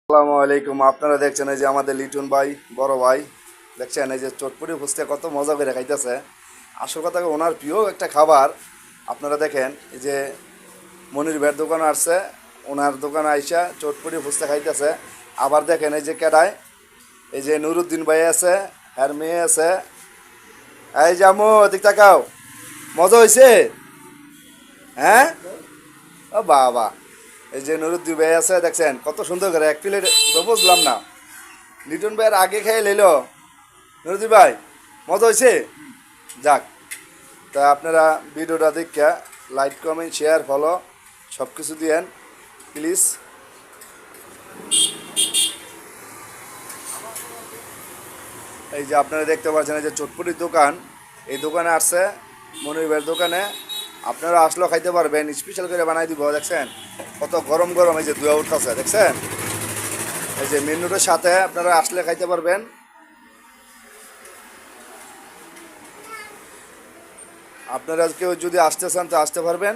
আসসালামু আলাইকুম। আপনারা দেখছেন এই যে আমাদের লিটন ভাই, বড় ভাই, দেখছেন এই যে চটপটি ফুচকা কত মজা করে খাইতেছে। আসল কথা ওনার প্রিয় একটা খাবার। আপনারা দেখেন এই যে মনির ভাইয়ের দোকানে আসছে, ওনার দোকানে আইসা চটপটি ফুচকা খাইতেছে। আবার দেখেন এই যে কেডায়, এই যে নুরুদ্দিন ভাই আছে, আর মেয়ে আছে। এই যে আম্মু এদিক তাকাও, মজা হয়েছে? হ্যাঁ, ও বাবা। এই যে নুরুদ্দিন ভাই আছে, দেখছেন কত সুন্দর করে এক প্লেট। বুঝলাম না, লিটন ভাইয়ের আগে খেয়ে লইল নুরুদ্দিন ভাই, মজা হয়েছে? যাক, তা আপনারা ভিডিওটা দেখে লাইক কমেন্ট শেয়ার ফলো সব কিছু দিয়েন প্লিজ। এই যে আপনারা দেখতে পাচ্ছেন এই যে চটপটির দোকান, এই দোকানে আসছে মনির ভাইয়ের দোকানে। আপনারা আসলেও খাইতে পারবেন, স্পেশাল করে বানাই দিব। দেখছেন কত গরম গরম এই যে দুয়া উঠতেছে, দেখছেন এই যে মেনুটার সাথে আপনারা আসলে খাইতে পারবেন। আপনারা কেউ যদি আসতে চান তো আসতে পারবেন।